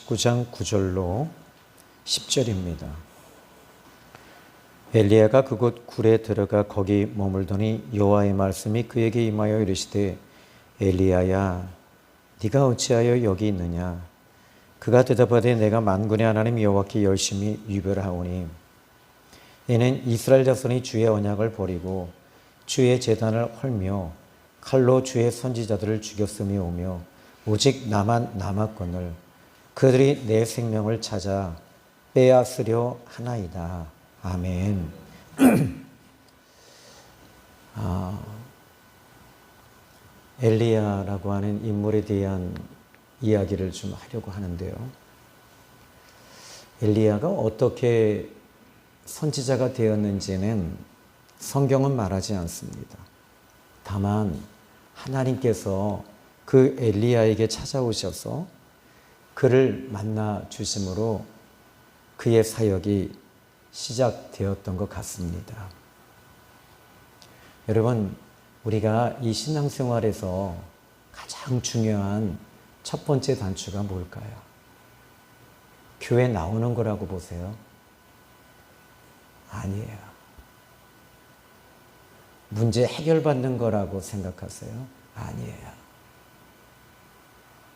19장 9절로 10절입니다. 엘리야가 그곳 굴에 들어가 거기 머물더니 여호와의 말씀이 그에게 임하여 이르시되 엘리야야 네가 어찌하여 여기 있느냐. 그가 대답하되 내가 만군의 하나님 여호와께 열심히 유별하오니 이는 이스라엘 자손이 주의 언약을 버리고 주의 제단을 헐며 칼로 주의 선지자들을 죽였음이 오며 오직 나만 남았거늘 그들이 내 생명을 찾아 빼앗으려 하나이다. 아멘. 엘리야라고 하는 인물에 대한 이야기를 좀 하려고 하는데요. 엘리야가 어떻게 선지자가 되었는지는 성경은 말하지 않습니다. 다만 하나님께서 그 엘리야에게 찾아오셔서 그를 만나 주심으로 그의 사역이 시작되었던 것 같습니다. 여러분, 우리가 이 신앙생활에서 가장 중요한 첫 번째 단추가 뭘까요? 교회 나오는 거라고 보세요? 아니에요. 문제 해결받는 거라고 생각하세요? 아니에요.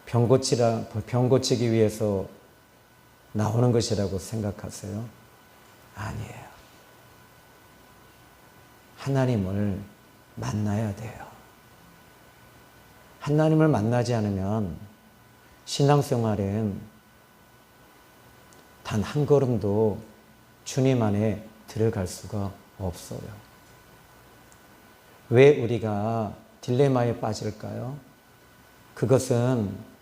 병 고치기 위해서 나오는 것이라고 생각하세요? 아니에요. 하나님을 만나야 돼요. 하나님을 만나지 않으면 신앙생활엔 단 한 걸음도 주님 안에 들어갈 수가 없어요. 왜 우리가 딜레마에 빠질까요? 그것은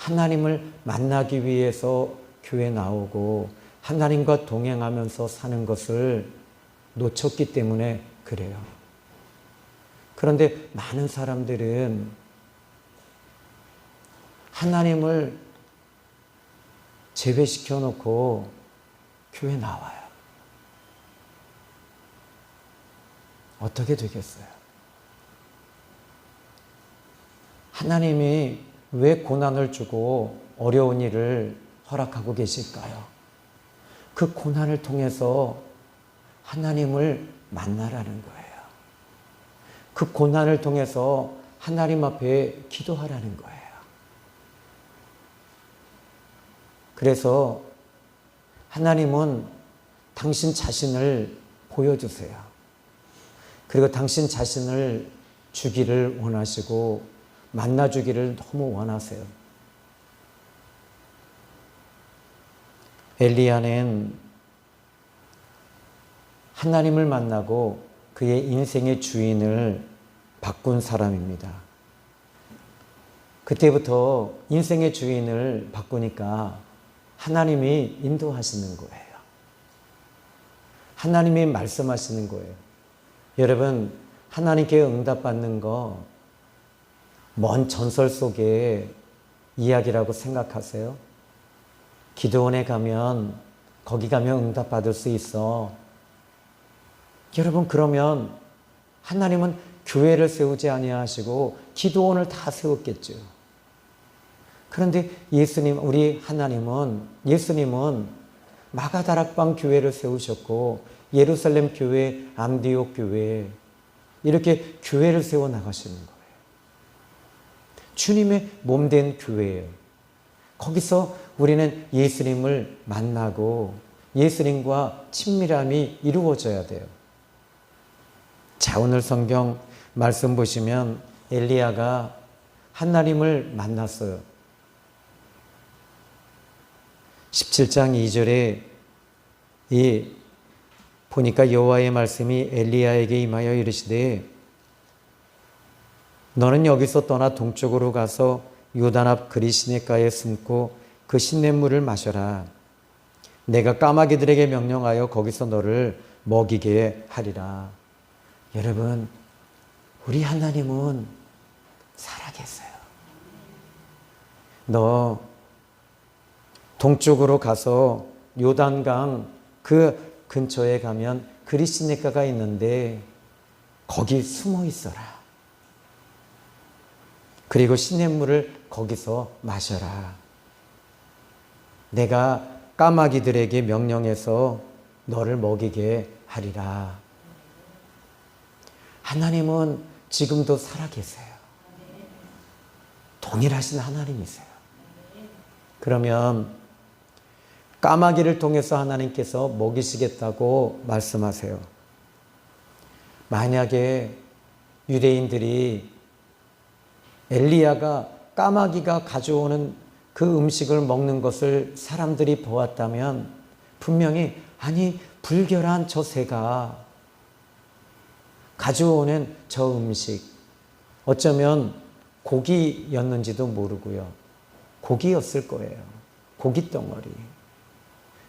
하나님을 만나기 위해서 교회 나오고 하나님과 동행하면서 사는 것을 놓쳤기 때문에 그래요. 그런데 많은 사람들은 하나님을 제외시켜 놓고 교회 나와요. 어떻게 되겠어요? 하나님이 왜 고난을 주고 어려운 일을 허락하고 계실까요? 그 고난을 통해서 하나님을 만나라는 거예요. 그 고난을 통해서 하나님 앞에 기도하라는 거예요. 그래서 하나님은 당신 자신을 보여주세요. 그리고 당신 자신을 주기를 원하시고 만나주기를 너무 원하세요. 엘리야는 하나님을 만나고 그의 인생의 주인을 바꾼 사람입니다. 그때부터 인생의 주인을 바꾸니까 하나님이 인도하시는 거예요. 하나님이 말씀하시는 거예요. 여러분, 하나님께 응답받는 거 먼 전설 속의 이야기라고 생각하세요? 기도원에 가면 거기 가면 응답받을 수 있어. 여러분, 그러면 하나님은 교회를 세우지 아니하시고 기도원을 다 세웠겠죠. 그런데 예수님은 마가다락방 교회를 세우셨고 예루살렘 교회, 안디옥 교회 이렇게 교회를 세워 나가시는 거예요. 주님의 몸된 교회예요. 거기서 우리는 예수님을 만나고 예수님과 친밀함이 이루어져야 돼요. 자, 오늘 성경 말씀 보시면 엘리야가 하나님을 만났어요. 17장 2절에 보니까 여호와의 말씀이 엘리야에게 임하여 이르시되 너는 여기서 떠나 동쪽으로 가서 요단 앞 그리시네가에 숨고 그 시냇물을 마셔라. 내가 까마귀들에게 명령하여 거기서 너를 먹이게 하리라. 여러분, 우리 하나님은 살아계세요. 너 동쪽으로 가서 요단강 그 근처에 가면 그리시네가가 있는데 거기 숨어 있어라. 그리고 시냇물을 거기서 마셔라. 내가 까마귀들에게 명령해서 너를 먹이게 하리라. 하나님은 지금도 살아계세요. 동일하신 하나님이세요. 그러면 까마귀를 통해서 하나님께서 먹이시겠다고 말씀하세요. 만약에 유대인들이 엘리야가 까마귀가 가져오는 그 음식을 먹는 것을 사람들이 보았다면 분명히 아니 불결한 저 새가 가져오는 저 음식 어쩌면 고기였는지도 모르고요. 고기였을 거예요. 고기 덩어리.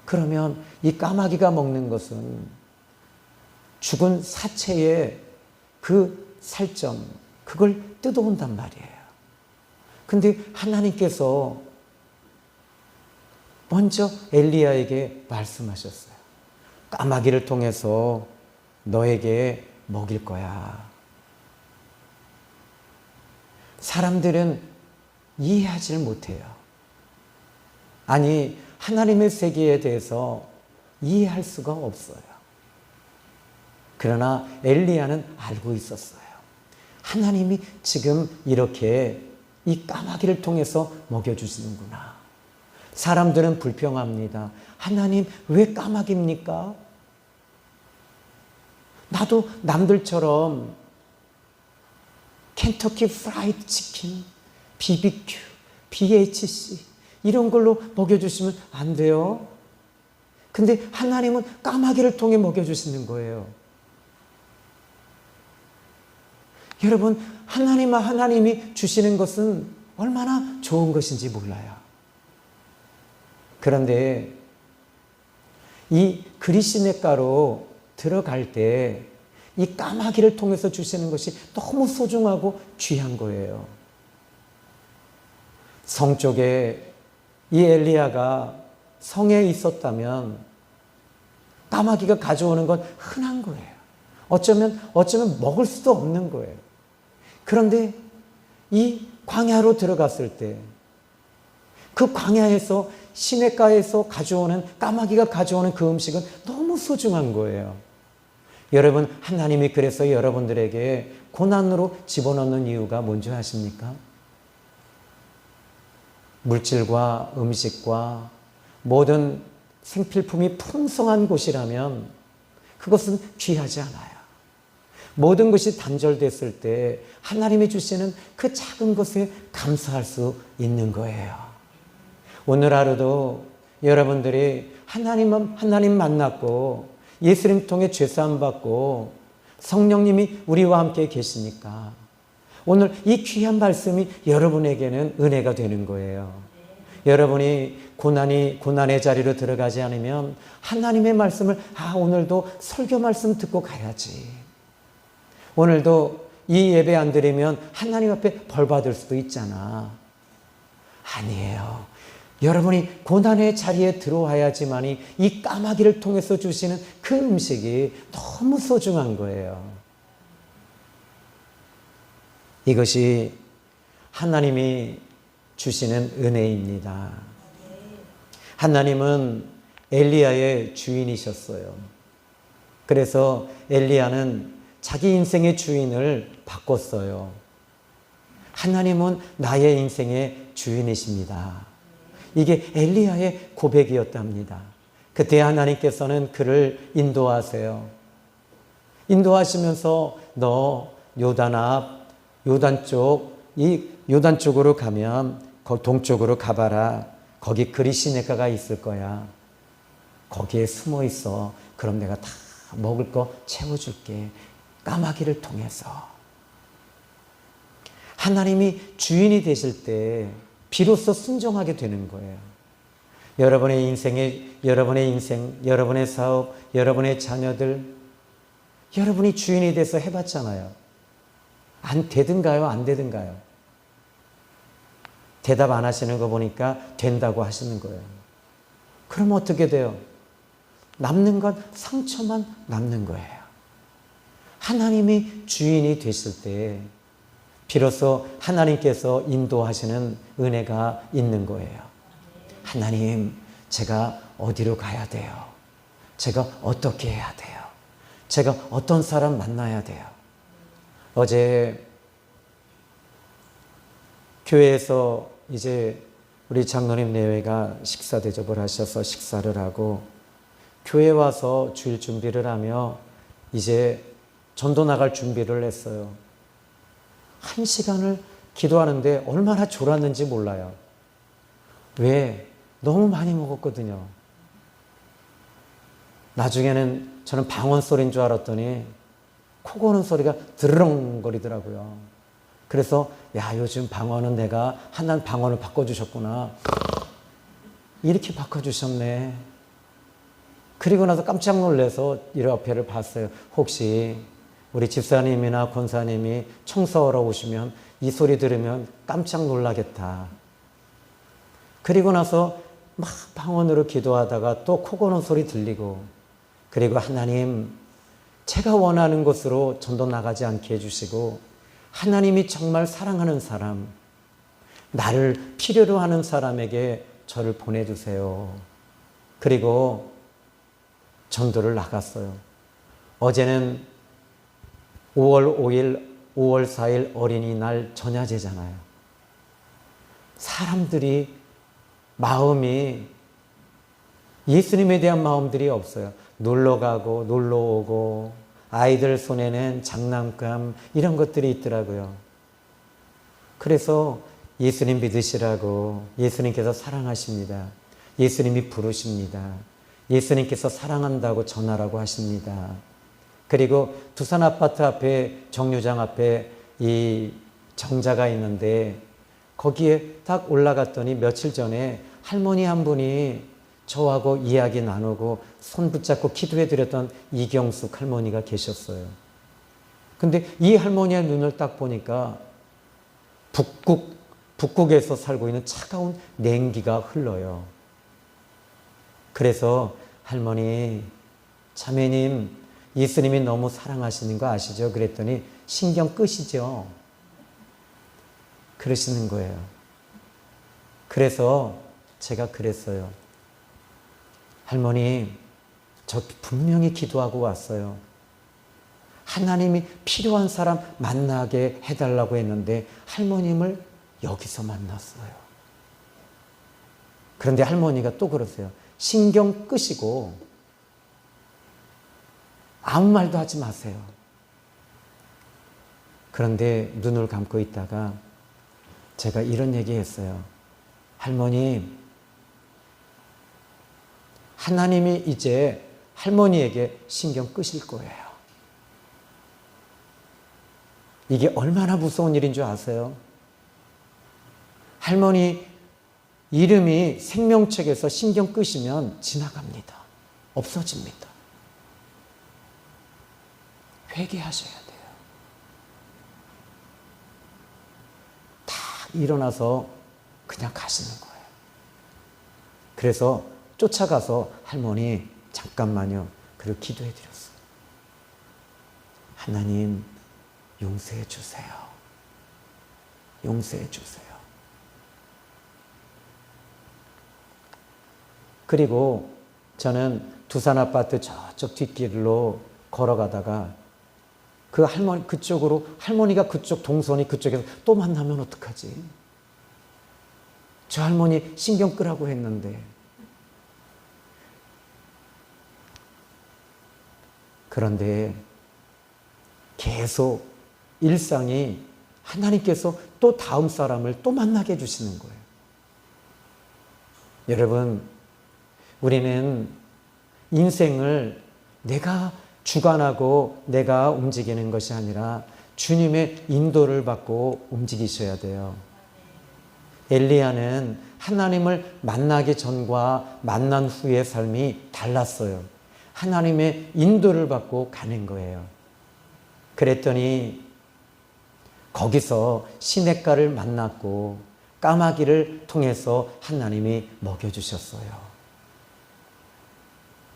그러면 이 까마귀가 먹는 것은 죽은 사체의 그 살점, 그걸 뜯어온단 말이에요. 근데 하나님께서 먼저 엘리야에게 말씀하셨어요. 까마귀를 통해서 너에게 먹일 거야. 사람들은 이해하지 못해요. 아니, 하나님의 세계에 대해서 이해할 수가 없어요. 그러나 엘리야는 알고 있었어요. 하나님이 지금 이렇게 이 까마귀를 통해서 먹여주시는구나. 사람들은 불평합니다. 하나님, 왜 까마귀입니까? 나도 남들처럼 켄터키 프라이드 치킨, BBQ, BHC 이런 걸로 먹여주시면 안 돼요? 근데 하나님은 까마귀를 통해 먹여주시는 거예요. 여러분, 하나님이 주시는 것은 얼마나 좋은 것인지 몰라요. 그런데 이 그리시네가로 들어갈 때 이 까마귀를 통해서 주시는 것이 너무 소중하고 귀한 거예요. 성 쪽에 이 엘리야가 성에 있었다면 까마귀가 가져오는 건 흔한 거예요. 어쩌면 먹을 수도 없는 거예요. 그런데 이 광야로 들어갔을 때 그 광야에서 시냇가에서 가져오는 까마귀가 가져오는 그 음식은 너무 소중한 거예요. 여러분, 하나님이 그래서 여러분들에게 고난으로 집어넣는 이유가 뭔지 아십니까? 물질과 음식과 모든 생필품이 풍성한 곳이라면 그것은 귀하지 않아요. 모든 것이 단절됐을 때 하나님이 주시는 그 작은 것에 감사할 수 있는 거예요. 오늘 하루도 여러분들이 하나님 만났고 예수님 통해 죄사함 받고 성령님이 우리와 함께 계시니까 오늘 이 귀한 말씀이 여러분에게는 은혜가 되는 거예요. 여러분이 고난의 자리로 들어가지 않으면 하나님의 말씀을 오늘도 설교 말씀 듣고 가야지. 오늘도 이 예배 안 드리면 하나님 앞에 벌 받을 수도 있잖아. 아니에요. 여러분이 고난의 자리에 들어와야지만이 이 까마귀를 통해서 주시는 그 음식이 너무 소중한 거예요. 이것이 하나님이 주시는 은혜입니다. 하나님은 엘리야의 주인이셨어요. 그래서 엘리야는 자기 인생의 주인을 바꿨어요. 하나님은 나의 인생의 주인이십니다. 이게 엘리야의 고백이었답니다. 그때 하나님께서는 그를 인도하세요. 인도하시면서 너 요단 앞, 요단 쪽으로 가면 동쪽으로 가봐라. 거기 그리시네가가 있을 거야. 거기에 숨어 있어. 그럼 내가 다 먹을 거 채워줄게. 까마귀를 통해서. 하나님이 주인이 되실 때 비로소 순종하게 되는 거예요. 여러분의 인생, 여러분의 사업, 여러분의 자녀들, 여러분이 주인이 돼서 해봤잖아요. 안 되든가요? 안 되든가요? 대답 안 하시는 거 보니까 된다고 하시는 거예요. 그럼 어떻게 돼요? 남는 건 상처만 남는 거예요. 하나님이 주인이 되실 때 비로소 하나님께서 인도하시는 은혜가 있는 거예요. 하나님, 제가 어디로 가야 돼요? 제가 어떻게 해야 돼요? 제가 어떤 사람 만나야 돼요? 어제 교회에서 이제 우리 장로님 내외가 식사 대접을 하셔서 식사를 하고 교회 와서 주일 준비를 하며 이제 전도 나갈 준비를 했어요. 1시간을 기도하는데 얼마나 졸았는지 몰라요. 왜? 너무 많이 먹었거든요. 나중에는 저는 방언 소리인 줄 알았더니 코 고는 소리가 드르렁거리더라고요. 그래서 야, 요즘 방언은 내가 하나님 방언을 바꿔주셨구나. 이렇게 바꿔주셨네. 그리고 나서 깜짝 놀라서 이 앞에를 봤어요. 혹시 우리 집사님이나 권사님이 청소하러 오시면 이 소리 들으면 깜짝 놀라겠다. 그리고 나서 막 방언으로 기도하다가 또 코 고는 소리 들리고, 그리고 하나님, 제가 원하는 곳으로 전도 나가지 않게 해주시고 하나님이 정말 사랑하는 사람, 나를 필요로 하는 사람에게 저를 보내주세요. 그리고 전도를 나갔어요. 어제는 5월 5일, 5월 4일 어린이날 전야제잖아요. 사람들이 마음이 예수님에 대한 마음들이 없어요. 놀러 가고 놀러 오고 아이들 손에는 장난감 이런 것들이 있더라고요. 그래서 예수님 믿으시라고, 예수님께서 사랑하십니다. 예수님이 부르십니다. 예수님께서 사랑한다고 전하라고 하십니다. 그리고 두산 아파트 앞에 정류장 앞에 이 정자가 있는데 거기에 딱 올라갔더니 며칠 전에 할머니 한 분이 저하고 이야기 나누고 손 붙잡고 기도해 드렸던 이경숙 할머니가 계셨어요. 근데 이 할머니의 눈을 딱 보니까 북극에서 살고 있는 차가운 냉기가 흘러요. 그래서 할머니, 자매님, 예수님이 너무 사랑하시는 거 아시죠? 그랬더니 신경 끄시죠? 그러시는 거예요. 그래서 제가 그랬어요. 할머니, 저 분명히 기도하고 왔어요. 하나님이 필요한 사람 만나게 해달라고 했는데 할머님을 여기서 만났어요. 그런데 할머니가 또 그러세요. 신경 끄시고 아무 말도 하지 마세요. 그런데 눈을 감고 있다가 제가 이런 얘기 했어요. 할머니, 하나님이 이제 할머니에게 신경 끄실 거예요. 이게 얼마나 무서운 일인 줄 아세요? 할머니 이름이 생명책에서 신경 끄시면 지나갑니다. 없어집니다. 회개하셔야 돼요. 다 일어나서 그냥 가시는 거예요. 그래서 쫓아가서 할머니 잠깐만요. 그리고 기도해 드렸어요. 하나님 용서해 주세요. 용서해 주세요. 그리고 저는 두산 아파트 저쪽 뒷길로 걸어가다가 그 할머니 그쪽으로, 할머니가 그쪽 동선이 그쪽에서 또 만나면 어떡하지? 저 할머니 신경 끄라고 했는데. 그런데 계속 일상이 하나님께서 또 다음 사람을 또 만나게 해주시는 거예요. 여러분, 우리는 인생을 내가 주관하고 내가 움직이는 것이 아니라 주님의 인도를 받고 움직이셔야 돼요. 엘리야는 하나님을 만나기 전과 만난 후의 삶이 달랐어요. 하나님의 인도를 받고 가는 거예요. 그랬더니 거기서 시냇가를 만났고 까마귀를 통해서 하나님이 먹여주셨어요.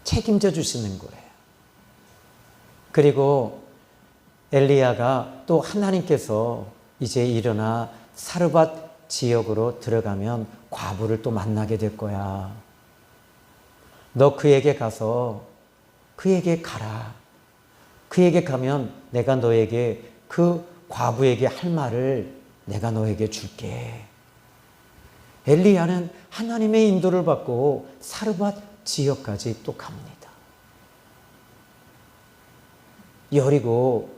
책임져 주시는 거예요. 그리고 엘리야가 또 하나님께서 이제 일어나 사르밧 지역으로 들어가면 과부를 또 만나게 될 거야. 너 그에게 가서 그에게 가라. 그에게 가면 내가 너에게 그 과부에게 할 말을 내가 너에게 줄게. 엘리야는 하나님의 인도를 받고 사르밧 지역까지 또 갑니다. 여리고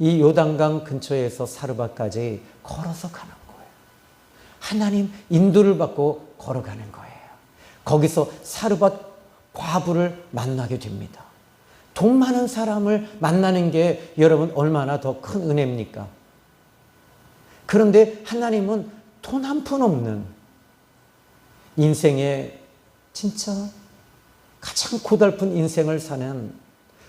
이 요단강 근처에서 사르밧까지 걸어서 가는 거예요. 하나님 인도를 받고 걸어가는 거예요. 거기서 사르밧 과부를 만나게 됩니다. 돈 많은 사람을 만나는 게 여러분 얼마나 더 큰 은혜입니까? 그런데 하나님은 돈 한 푼 없는 인생에 진짜 가장 고달픈 인생을 사는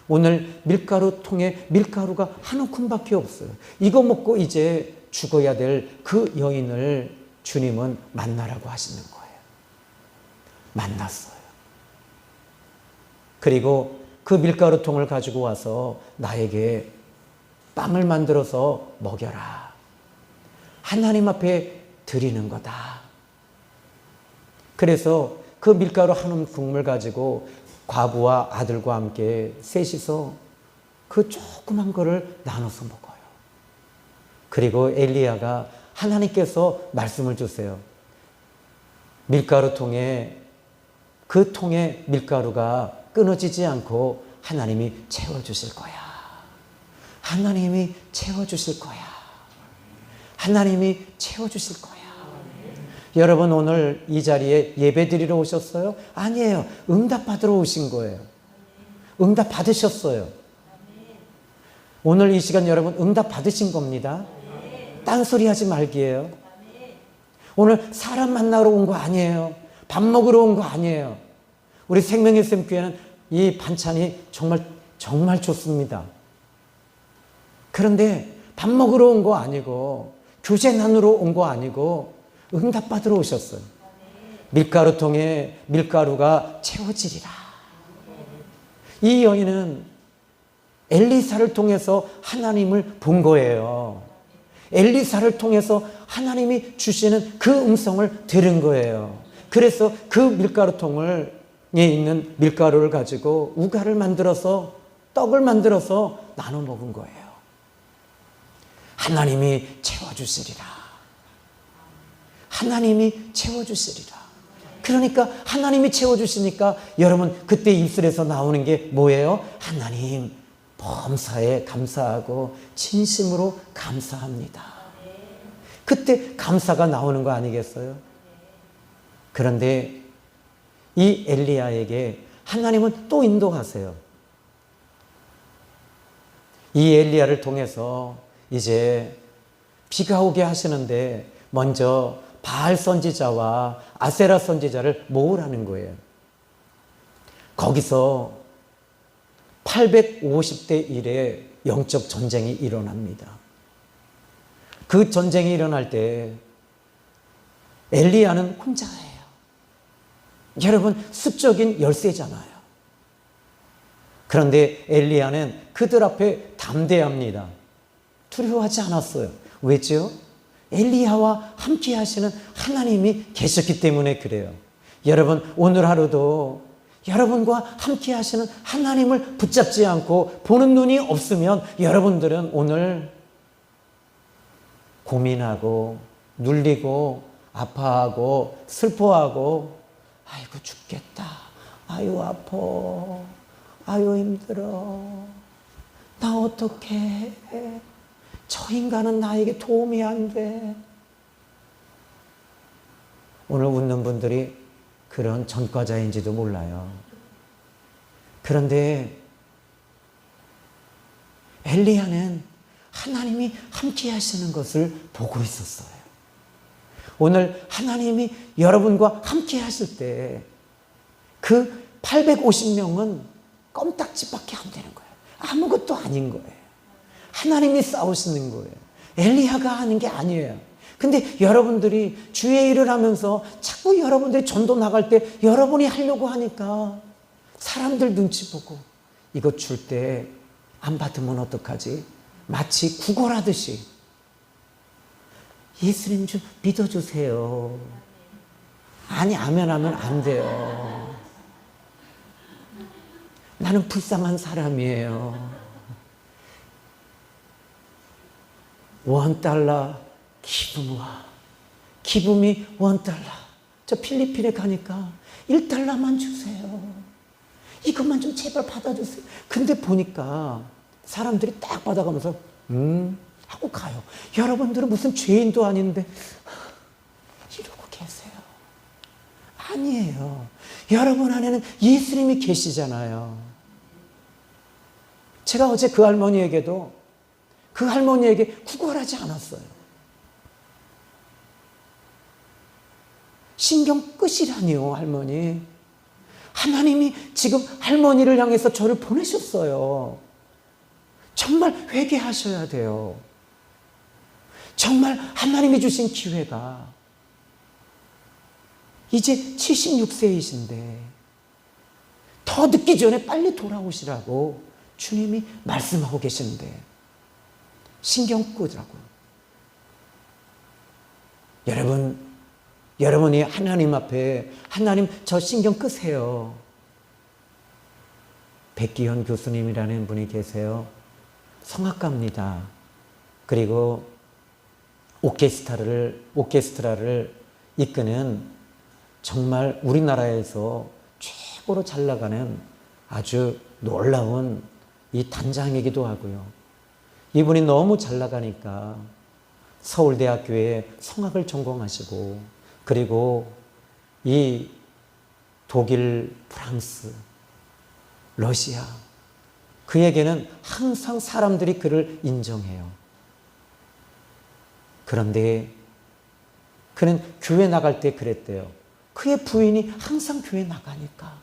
오늘 밀가루 통에 밀가루가 한 움큼밖에 없어요. 이거 먹고 이제 죽어야 될 그 여인을 주님은 만나라고 하시는 거예요. 만났어요. 그리고 그 밀가루통을 가지고 와서 나에게 빵을 만들어서 먹여라. 하나님 앞에 드리는 거다. 그래서 그 밀가루 한 움큼을 가지고 과부와 아들과 함께 셋이서 그 조그만 거를 나눠서 먹어요. 그리고 엘리야가 하나님께서 말씀을 주세요. 밀가루통에 그 통에 밀가루가 끊어지지 않고 하나님이 채워주실 거야. 하나님이 채워주실 거야. 하나님이 채워주실 거야. 여러분 오늘 이 자리에 예배 드리러 오셨어요? 아니에요. 응답 받으러 오신 거예요. 응답 받으셨어요. 오늘 이 시간 여러분 응답 받으신 겁니다. 딴소리 하지 말기예요. 오늘 사람 만나러 온 거 아니에요. 밥 먹으러 온 거 아니에요. 우리 생명의 샘교회는 이 반찬이 정말 좋습니다. 그런데 밥 먹으러 온 거 아니고 교제 나누러 온 거 아니고 응답 받으러 오셨어요. 밀가루통에 밀가루가 채워지리라. 이 여인은 엘리사를 통해서 하나님을 본 거예요. 엘리사를 통해서 하나님이 주시는 그 음성을 들은 거예요. 그래서 그 밀가루통에 있는 밀가루를 가지고 우가를 만들어서 떡을 만들어서 나눠 먹은 거예요. 하나님이 채워주시리라. 하나님이 채워주시리라. 그러니까 하나님이 채워주시니까 여러분 그때 입술에서 나오는 게 뭐예요? 하나님 범사에 감사하고 진심으로 감사합니다. 그때 감사가 나오는 거 아니겠어요? 그런데 이 엘리야에게 하나님은 또 인도하세요. 이 엘리야를 통해서 이제 비가 오게 하시는데 먼저 바알 선지자와 아세라 선지자를 모으라는 거예요. 거기서 850대 1의 영적 전쟁이 일어납니다. 그 전쟁이 일어날 때 엘리야는 혼자예요. 여러분 수적인 열세잖아요. 그런데 엘리야는 그들 앞에 담대합니다. 두려워하지 않았어요. 왜죠? 엘리야와 함께 하시는 하나님이 계셨기 때문에 그래요. 여러분 오늘 하루도 여러분과 함께 하시는 하나님을 붙잡지 않고 보는 눈이 없으면 여러분들은 오늘 고민하고 눌리고 아파하고 슬퍼하고 아이고 죽겠다. 아유 아파. 아유 힘들어. 나 어떡해. 저 인간은 나에게 도움이 안 돼. 오늘 웃는 분들이 그런 전과자인지도 몰라요. 그런데 엘리야는 하나님이 함께 하시는 것을 보고 있었어요. 오늘 하나님이 여러분과 함께 하실 때 그 850명은 껌딱지밖에 안 되는 거예요. 아무것도 아닌 거예요. 하나님이 싸우시는 거예요. 엘리야가 하는 게 아니에요. 근데 여러분들이 주의 일을 하면서 자꾸 여러분들이 전도 나갈 때 여러분이 하려고 하니까 사람들 눈치 보고 이거 줄 때 안 받으면 어떡하지? 마치 구걸하듯이 예수님 좀 믿어주세요. 아니 아멘 하면 안 돼요. 나는 불쌍한 사람이에요. $1 기부와 기부미 $1. 저 필리핀에 가니까 $1만 주세요. 이것만 좀 제발 받아주세요. 근데 보니까 사람들이 딱 받아가면서 하고 가요. 여러분들은 무슨 죄인도 아닌데 이러고 계세요. 아니에요. 여러분 안에는 예수님이 계시잖아요. 제가 어제 그 할머니에게도 그 할머니에게 구걸하지 않았어요. 신경 끄시라니요, 할머니. 하나님이 지금 할머니를 향해서 저를 보내셨어요. 정말 회개하셔야 돼요. 정말 하나님이 주신 기회가 이제 76세이신데 더 늦기 전에 빨리 돌아오시라고 주님이 말씀하고 계시는데 신경 끄더라고요. 여러분이 하나님 앞에 하나님 저 신경 끄세요. 백기현 교수님이라는 분이 계세요. 성악가입니다. 그리고 오케스트라를 이끄는 정말 우리나라에서 최고로 잘 나가는 아주 놀라운 이 단장이기도 하고요. 이분이 너무 잘 나가니까 서울대학교에 성악을 전공하시고 그리고 이 독일, 프랑스, 러시아 그에게는 항상 사람들이 그를 인정해요. 그런데 그는 교회 나갈 때 그랬대요. 그의 부인이 항상 교회 나가니까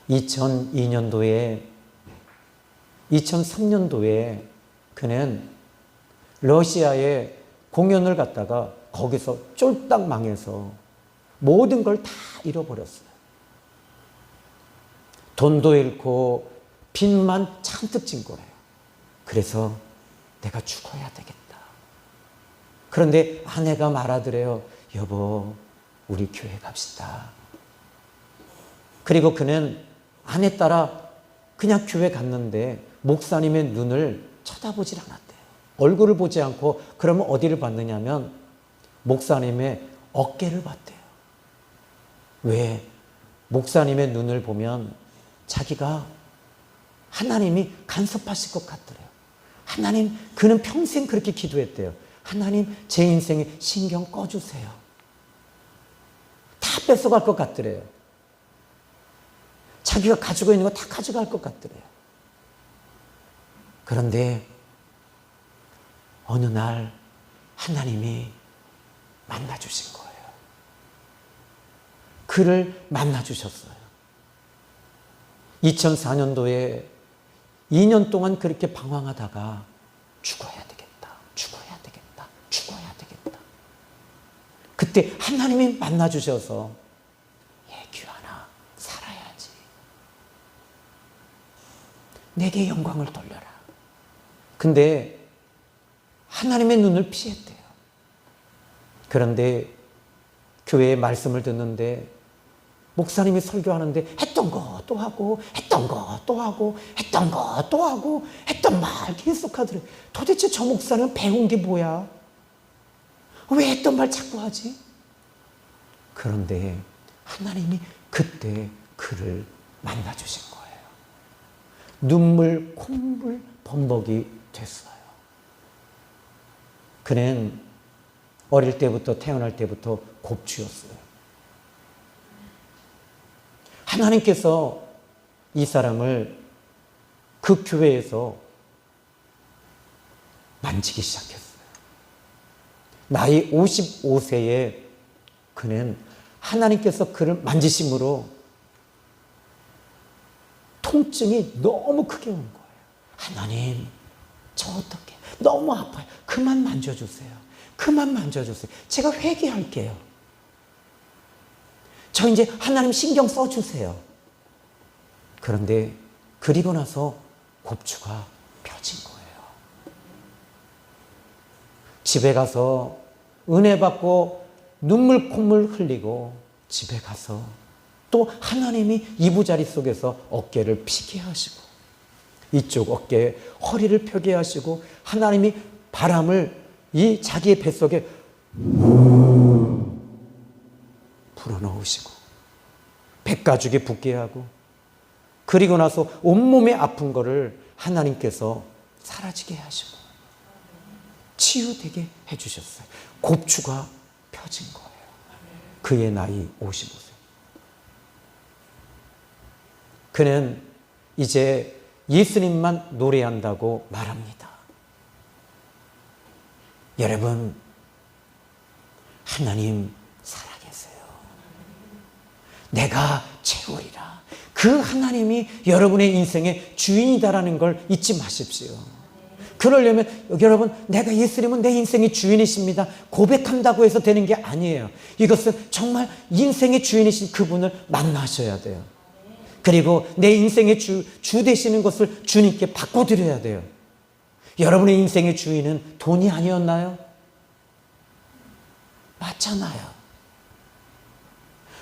2003년도에 그는 러시아에 공연을 갔다가 거기서 쫄딱 망해서 모든 걸 다 잃어버렸어요. 돈도 잃고 빚만 잔뜩 진 거래요. 그래서 내가 죽어야 되겠다. 그런데 아내가 말하더래요. 여보, 우리 교회 갑시다. 그리고 그는 아내 따라 그냥 교회 갔는데 목사님의 눈을 쳐다보질 않았대요. 얼굴을 보지 않고 그러면 어디를 봤느냐면 목사님의 어깨를 봤대요. 왜? 목사님의 눈을 보면 자기가 하나님이 간섭하실 것 같더래요. 하나님, 그는 평생 그렇게 기도했대요. 하나님, 제 인생에 신경 꺼주세요. 다 뺏어갈 것 같더래요. 자기가 가지고 있는 거 다 가져갈 것 같더래요. 그런데 어느 날 하나님이 만나주신 거예요. 그를 만나주셨어요. 2004년도에 2년 동안 그렇게 방황하다가 죽어야 되겠다. 그때 하나님이 만나주셔서 귀하나 살아야지. 내게 영광을 돌려라. 근데 하나님의 눈을 피했대요. 그런데 교회의 말씀을 듣는데 목사님이 설교하는데 했던 거 또 하고 했던 거 또 하고 했던 거 또 하고 했던 말 계속 하더래요. 도대체 저 목사는 배운 게 뭐야? 왜 했던 말 자꾸 하지? 그런데 하나님이 그때 그를 만나주신 거예요. 눈물 콧물 범벅이 됐어요. 그는 어릴 때부터 태어날 때부터 곱추였어요. 하나님께서 이 사람을 그 교회에서 만지기 시작했어요. 나이 55세에 그는 하나님께서 그를 만지심으로 통증이 너무 크게 온 거예요. 하나님, 저 어떡해. 너무 아파요. 그만 만져주세요. 그만 만져주세요. 제가 회개할게요. 저 이제 하나님 신경 써주세요. 그런데 그리고 나서 곱추가 펴진 거예요. 집에 가서 은혜 받고 눈물 콧물 흘리고 집에 가서 또 하나님이 이부자리 속에서 어깨를 피게 하시고 이쪽 어깨에 허리를 펴게 하시고 하나님이 바람을 이 자기의 뱃속에 불어넣으시고 백가죽에 붓게 하고 그리고 나서 온몸에 아픈 거를 하나님께서 사라지게 하시고 치유되게 해주셨어요. 곱추가 펴진 거예요. 그의 나이 55세. 그는 이제 예수님만 노래한다고 말합니다. 여러분, 하나님 살아계세요. 내가 채우리라. 그 하나님이 여러분의 인생의 주인이다라는 걸 잊지 마십시오. 그러려면 여러분, 내가 예수님은 내 인생의 주인이십니다 고백한다고 해서 되는 게 아니에요. 이것은 정말 인생의 주인이신 그분을 만나셔야 돼요. 그리고 내 인생의 주 되시는 것을 주님께 바꿔드려야 돼요. 여러분의 인생의 주인은 돈이 아니었나요? 맞잖아요.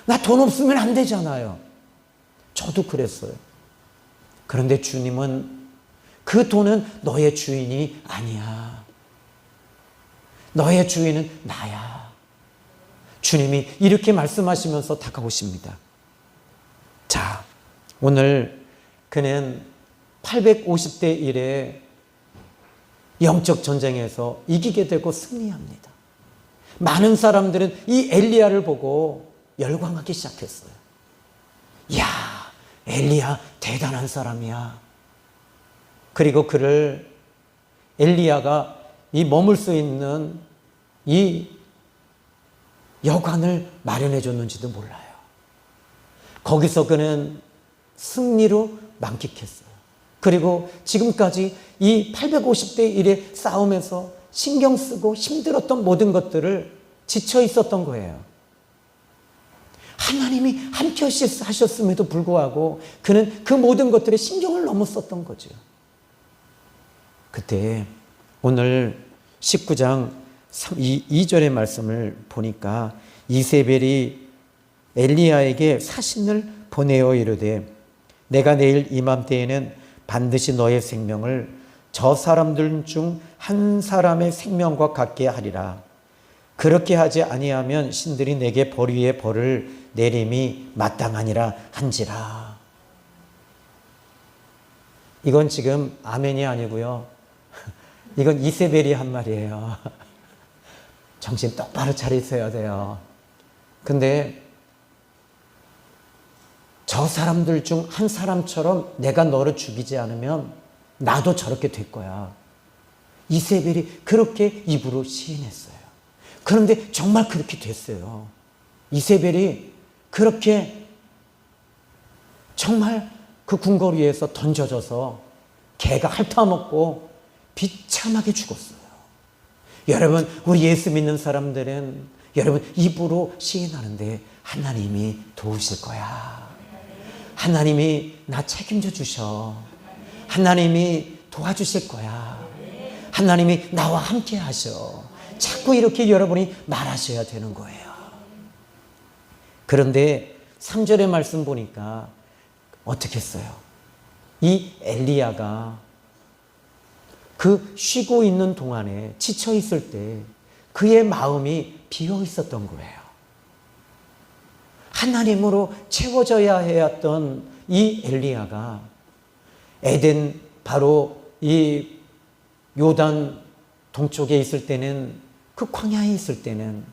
나 돈 없으면 안 되잖아요. 저도 그랬어요. 그런데 주님은 그 돈은 너의 주인이 아니야. 너의 주인은 나야. 주님이 이렇게 말씀하시면서 다가오십니다. 자, 오늘 그는 850대 1의 영적 전쟁에서 이기게 되고 승리합니다. 많은 사람들은 이 엘리야를 보고 열광하기 시작했어요. 야, 엘리야 대단한 사람이야. 그리고 그를 엘리야가 이 머물 수 있는 이 여관을 마련해 줬는지도 몰라요. 거기서 그는 승리로 만끽했어요. 그리고 지금까지 이 850대 1의 싸움에서 신경 쓰고 힘들었던 모든 것들을 지쳐 있었던 거예요. 하나님이 함께 하셨음에도 불구하고 그는 그 모든 것들에 신경을 너무 썼던 거죠. 그때 오늘 19장 2절의 말씀을 보니까 이세벨이 엘리야에게 사신을 보내어 이르되 내가 내일 이맘때에는 반드시 너의 생명을 저 사람들 중 한 사람의 생명과 같게 하리라. 그렇게 하지 아니하면 신들이 내게 벌 위에 벌을 내림이 마땅하니라 한지라. 이건 지금 아멘이 아니고요. 이건 이세벨이 한 말이에요. 정신 똑바로 차리셔야 돼요. 근데 저 사람들 중 한 사람처럼 내가 너를 죽이지 않으면 나도 저렇게 될 거야. 이세벨이 그렇게 입으로 시인했어요. 그런데 정말 그렇게 됐어요. 이세벨이 그렇게 정말 그 궁궐위에서 던져져서 개가 핥아먹고 비참하게 죽었어요. 여러분, 우리 예수 믿는 사람들은 여러분 입으로 시인하는데 하나님이 도우실 거야. 하나님이 나 책임져 주셔. 하나님이 도와주실 거야. 하나님이 나와 함께 하셔. 자꾸 이렇게 여러분이 말하셔야 되는 거예요. 그런데 3절의 말씀 보니까 어떻게 했어요? 이 엘리야가 그 쉬고 있는 동안에 지쳐 있을 때 그의 마음이 비어 있었던 거예요. 하나님으로 채워져야 했던 이 엘리야가 에덴 바로 이 요단 동쪽에 있을 때는 그 광야에 있을 때는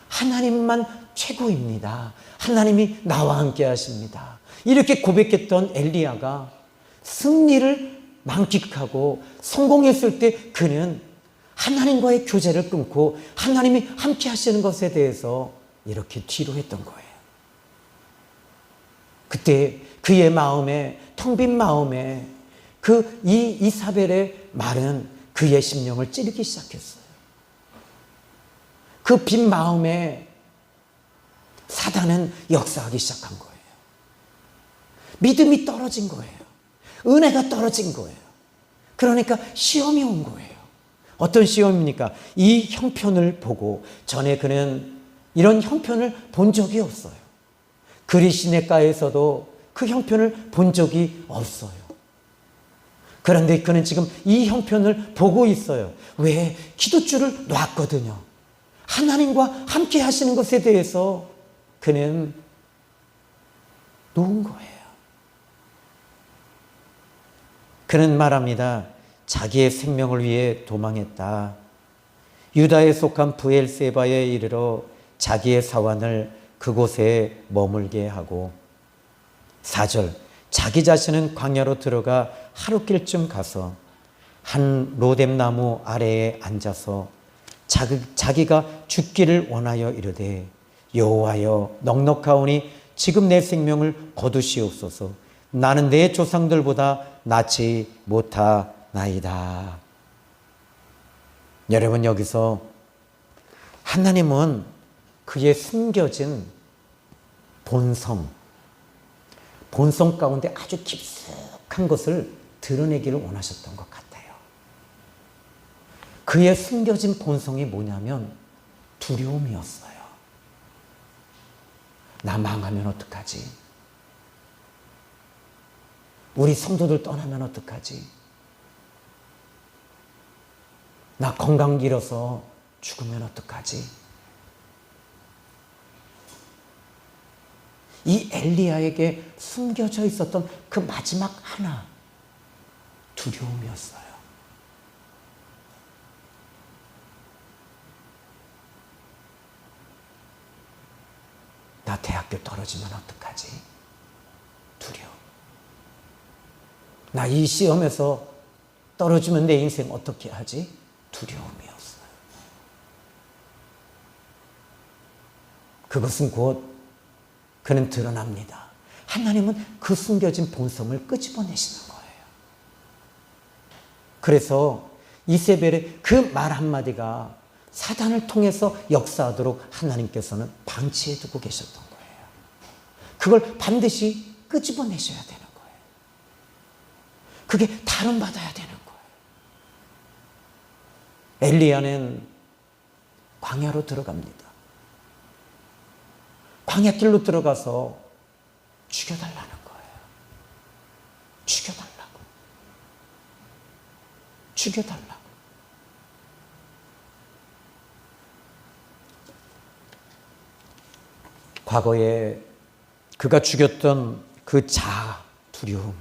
하나님만 최고입니다. 하나님이 나와 함께 하십니다. 이렇게 고백했던 엘리야가 승리를 만끽하고 성공했을 때 그는 하나님과의 교제를 끊고 하나님이 함께 하시는 것에 대해서 이렇게 뒤로 했던 거예요. 그때 그의 마음에, 텅 빈 마음에 그 이사벨의 말은 그의 심령을 찌르기 시작했어요. 그 빈 마음에 사단은 역사하기 시작한 거예요. 믿음이 떨어진 거예요. 은혜가 떨어진 거예요. 그러니까 시험이 온 거예요. 어떤 시험입니까? 이 형편을 보고 전에 그는 이런 형편을 본 적이 없어요. 그리 시냇가에서도 그 형편을 본 적이 없어요. 그런데 그는 지금 이 형편을 보고 있어요. 왜? 기도줄을 놨거든요. 하나님과 함께 하시는 것에 대해서 그는 놓은 거예요. 그는 말합니다. 자기의 생명을 위해 도망했다. 유다에 속한 브엘세바에 이르러 자기의 사환을 그곳에 머물게 하고 4절 자기 자신은 광야로 들어가 하루길쯤 가서 한 로뎀나무 아래에 앉아서 자기가 죽기를 원하여 이르되 여호와여 넉넉하오니 지금 내 생명을 거두시옵소서. 나는 내 조상들보다 낫지 못하나이다. 여러분, 여기서 하나님은 그의 숨겨진 본성 가운데 아주 깊숙한 것을 드러내기를 원하셨던 것 같아요. 그의 숨겨진 본성이 뭐냐면 두려움이었어요. 나 망하면 어떡하지? 우리 성도들 떠나면 어떡하지? 나 건강 잃어서 죽으면 어떡하지? 이 엘리야에게 숨겨져 있었던 그 마지막 하나, 두려움이었어요. 나 대학교 떨어지면 어떡하지? 두려움. 나 이 시험에서 떨어지면 내 인생 어떻게 하지? 두려움이었어요. 그것은 곧 그는 드러납니다. 하나님은 그 숨겨진 본성을 끄집어내시는 거예요. 그래서 이세벨의 그 말 한마디가 사단을 통해서 역사하도록 하나님께서는 방치해 두고 계셨던 거예요. 그걸 반드시 끄집어내셔야 되는 거예요. 그게 다름받아야 되는 거예요. 엘리야는 광야로 들어갑니다. 광야길로 들어가서 죽여달라는 거예요. 죽여달라고. 죽여달라고. 과거에 그가 죽였던 그 자아, 두려움,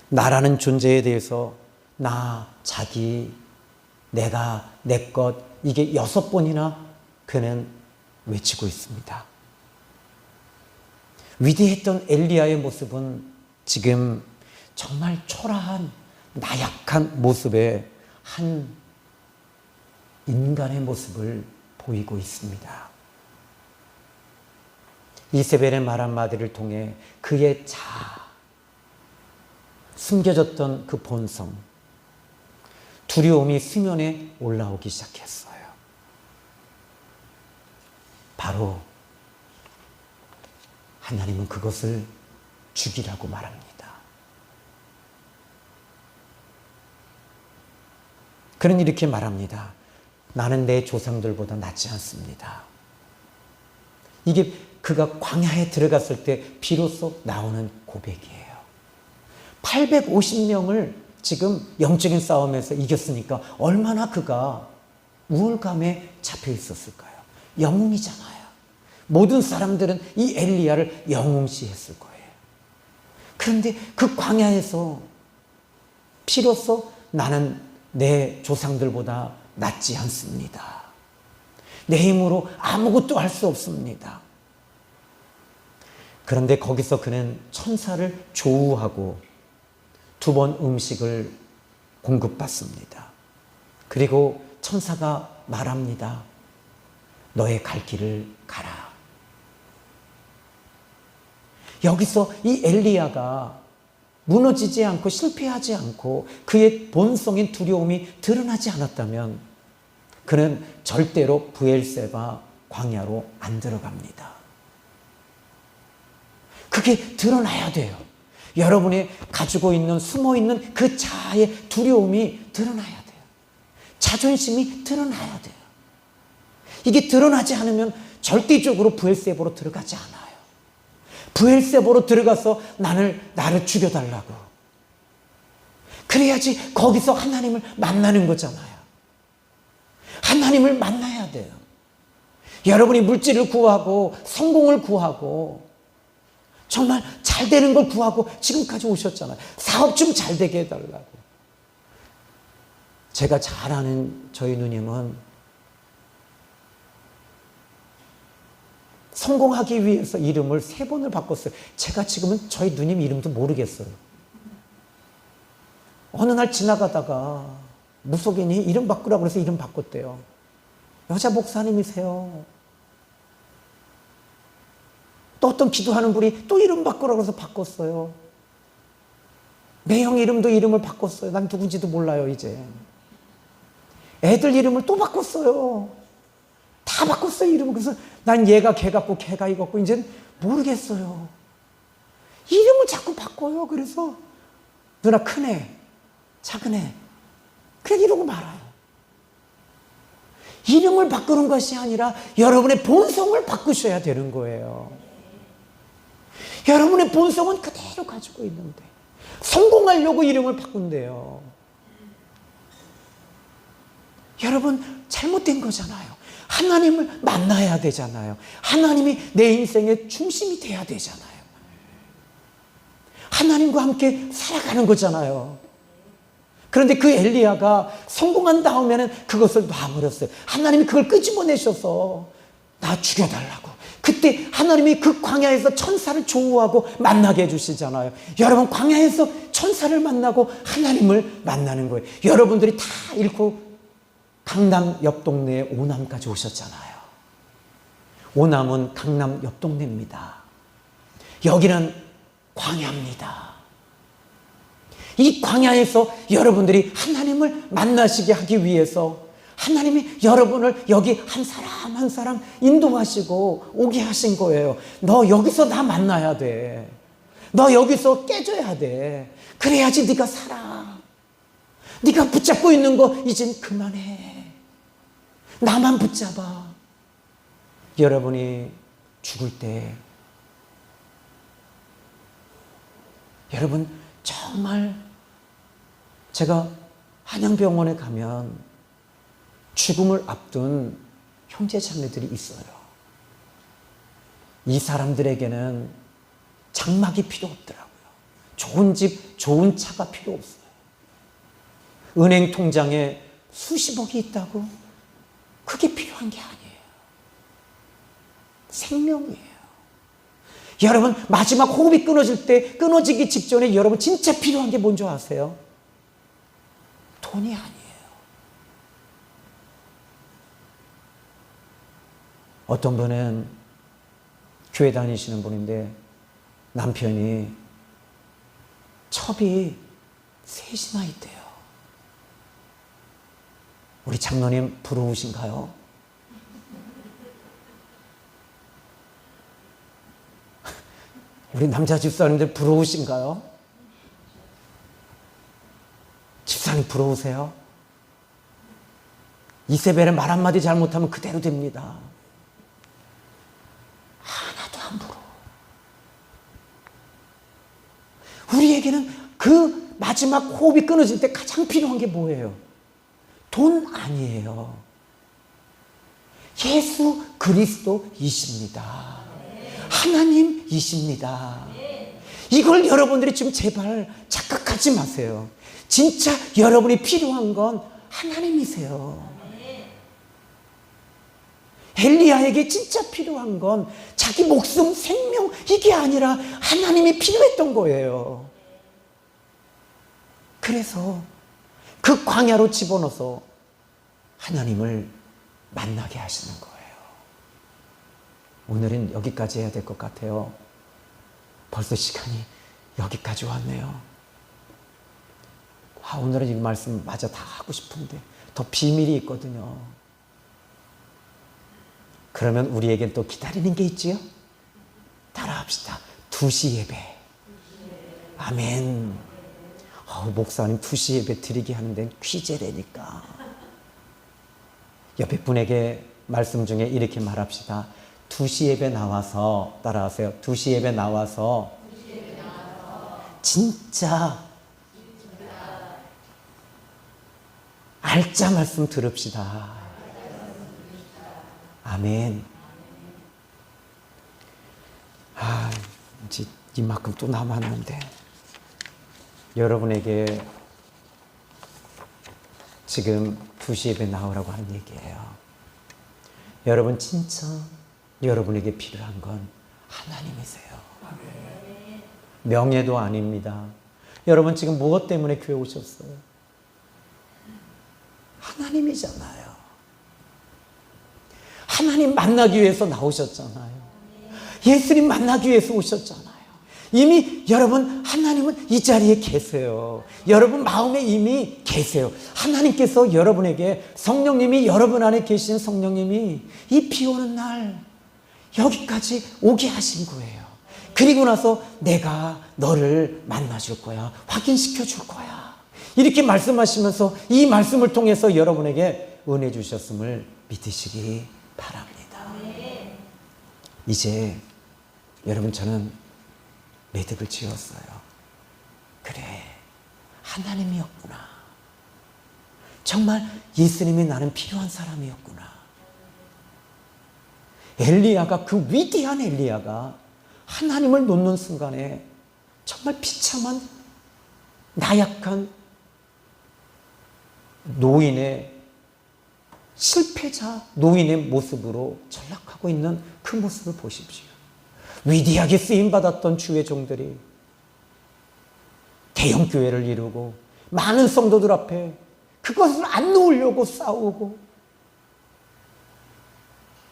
나라는 존재에 대해서 나, 자기, 내가, 내 것, 이게 6번이나 그는 외치고 있습니다. 위대했던 엘리야의 모습은 지금 정말 초라한 나약한 모습의 한 인간의 모습을 보이고 있습니다. 이세벨의 말 한마디를 통해 그의 자아, 숨겨졌던 그 본성, 두려움이 수면에 올라오기 시작했어요. 바로 하나님은 그것을 죽이라고 말합니다. 그는 이렇게 말합니다. 나는 내 조상들보다 낫지 않습니다. 이게 그가 광야에 들어갔을 때 비로소 나오는 고백이에요. 850명을 지금 영적인 싸움에서 이겼으니까 얼마나 그가 우울감에 잡혀 있었을까요? 영웅이잖아요. 모든 사람들은 이 엘리야를 영웅시했을 거예요. 그런데 그 광야에서 비로소 나는 내 조상들보다 낫지 않습니다. 내 힘으로 아무것도 할 수 없습니다. 그런데 거기서 그는 천사를 조우하고 2번 음식을 공급받습니다. 그리고 천사가 말합니다. 너의 갈 길을 가라. 여기서 이 엘리야가 무너지지 않고 실패하지 않고 그의 본성인 두려움이 드러나지 않았다면 그는 절대로 브엘세바 광야로 안 들어갑니다. 그게 드러나야 돼요. 여러분이 가지고 있는 숨어있는 그 자아의 두려움이 드러나야 돼요. 자존심이 드러나야 돼요. 이게 드러나지 않으면 절대적으로 브엘세바로 들어가지 않아요. 브엘세보로 들어가서 나를 죽여달라고. 그래야지 거기서 하나님을 만나는 거잖아요. 하나님을 만나야 돼요. 여러분이 물질을 구하고 성공을 구하고 정말 잘 되는 걸 구하고 지금까지 오셨잖아요. 사업 좀 잘 되게 해달라고. 제가 잘 아는 저희 누님은 성공하기 위해서 이름을 3번을 바꿨어요. 제가 지금은 저희 누님 이름도 모르겠어요. 어느 날 지나가다가 무속인이 이름 바꾸라고 해서 이름 바꿨대요. 여자 목사님이세요. 또 어떤 기도하는 분이 또 이름 바꾸라고 해서 바꿨어요. 매형 이름도 이름을 바꿨어요. 난 누군지도 몰라요 이제. 애들 이름을 또 바꿨어요. 다 바꿨어요 이름을. 그래서 난 얘가 걔 같고 걔가 이 같고 이제는 모르겠어요. 이름을 자꾸 바꿔요. 그래서 누나 큰애 작은애 그냥 이러고 말아요. 이름을 바꾸는 것이 아니라 여러분의 본성을 바꾸셔야 되는 거예요. 여러분의 본성은 그대로 가지고 있는데 성공하려고 이름을 바꾼대요. 여러분 잘못된 거잖아요. 하나님을 만나야 되잖아요. 하나님이 내 인생의 중심이 돼야 되잖아요. 하나님과 함께 살아가는 거잖아요. 그런데 그 엘리야가 성공한 다음에는 그것을 놔버렸어요. 하나님이 그걸 끄집어내셔서 나 죽여달라고. 그때 하나님이 그 광야에서 천사를 조우하고 만나게 해주시잖아요. 여러분 광야에서 천사를 만나고 하나님을 만나는 거예요. 여러분들이 다 잃고 강남 옆 동네에 오남까지 오셨잖아요. 오남은 강남 옆 동네입니다. 여기는 광야입니다. 이 광야에서 여러분들이 하나님을 만나시게 하기 위해서 하나님이 여러분을 여기 한 사람 한 사람 인도하시고 오게 하신 거예요. 너 여기서 나 만나야 돼. 너 여기서 깨져야 돼. 그래야지 네가 살아. 네가 붙잡고 있는 거 이젠 그만해. 나만 붙잡아. 여러분이 죽을 때 여러분 정말 제가 한양병원에 가면 죽음을 앞둔 형제 자매들이 있어요. 이 사람들에게는 장막이 필요 없더라고요. 좋은 집, 좋은 차가 필요 없어요. 은행 통장에 수십억이 있다고? 그게 필요한 게 아니에요. 생명이에요. 여러분 마지막 호흡이 끊어질 때, 끊어지기 직전에 여러분 진짜 필요한 게 뭔지 아세요? 돈이 아니에요. 어떤 분은 교회 다니시는 분인데 남편이 첩이 3이나 있대요. 우리 장로님 부러우신가요? 우리 남자 집사님들 부러우신가요? 집사님 부러우세요? 이세벨의 말 한마디 잘못하면 그대로 됩니다. 하나도 안 부러워. 우리에게는 그 마지막 호흡이 끊어질 때 가장 필요한 게 뭐예요? 돈 아니에요. 예수 그리스도이십니다. 하나님이십니다. 이걸 여러분들이 지금 제발 착각하지 마세요. 진짜 여러분이 필요한 건 하나님이세요. 엘리야에게 진짜 필요한 건 자기 목숨, 생명 이게 아니라 하나님이 필요했던 거예요. 그래서 그 광야로 집어넣어서 하나님을 만나게 하시는 거예요. 오늘은 여기까지 해야 될 것 같아요. 벌써 시간이 여기까지 왔네요. 오늘은 이 말씀 마저 다 하고 싶은데 더 비밀이 있거든요. 그러면 우리에겐 또 기다리는 게 있지요? 따라합시다. 2시 예배. 아멘. 목사님 2시 예배 드리게 하는 데는 퀴제래니까. 옆에 분에게 말씀 중에 이렇게 말합시다. 2시 예배 나와서 따라하세요. 2시 예배 나와서 진짜 알짜 말씀 들읍시다. 아멘. 이제 이만큼 또 남았는데 여러분에게 지금 2시 예배 나오라고 한 얘기예요. 여러분 진짜 여러분에게 필요한 건 하나님이세요. 명예도 아닙니다. 여러분 지금 무엇 때문에 교회 오셨어요? 하나님이잖아요. 하나님 만나기 위해서 나오셨잖아요. 예수님 만나기 위해서 오셨잖아요. 이미 여러분 하나님은 이 자리에 계세요. 여러분 마음에 이미 계세요. 하나님께서 여러분에게 성령님이 여러분 안에 계신 성령님이 이 비 오는 날 여기까지 오게 하신 거예요. 그리고 나서 내가 너를 만나줄 거야. 확인시켜 줄 거야. 이렇게 말씀하시면서 이 말씀을 통해서 여러분에게 은혜 주셨음을 믿으시기 바랍니다. 이제 여러분 저는 매듭을 지었어요. 그래, 하나님이었구나. 정말 예수님이 나는 필요한 사람이었구나. 엘리야가, 그 위대한 엘리야가 하나님을 놓는 순간에 정말 비참한 나약한 노인의 실패자 노인의 모습으로 전락하고 있는 그 모습을 보십시오. 위대하게 쓰임받았던 주의 종들이 대형 교회를 이루고 많은 성도들 앞에 그것을 안 놓으려고 싸우고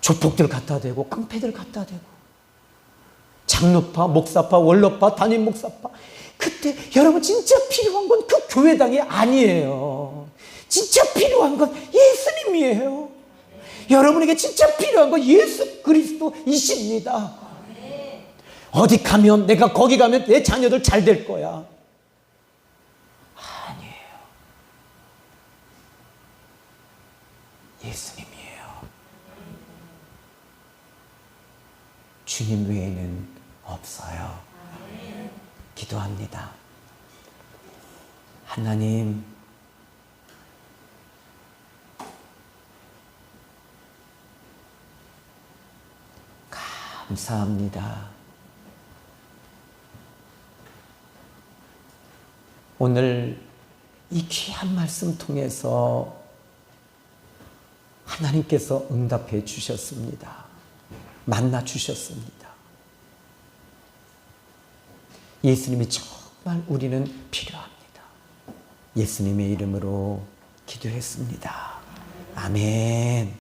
조폭들 갖다 대고 깡패들 갖다 대고 장로파, 목사파, 원로파, 담임 목사파. 그때 여러분 진짜 필요한 건 그 교회당이 아니에요. 진짜 필요한 건 예수님이에요. 여러분에게 진짜 필요한 건 예수 그리스도이십니다. 어디 가면 내가 거기 가면 내 자녀들 잘 될 거야. 아니에요. 예수님이에요. 주님 외에는 없어요. 기도합니다. 하나님, 감사합니다. 오늘 이 귀한 말씀 통해서 하나님께서 응답해 주셨습니다. 만나 주셨습니다. 예수님이 정말 우리는 필요합니다. 예수님의 이름으로 기도했습니다. 아멘.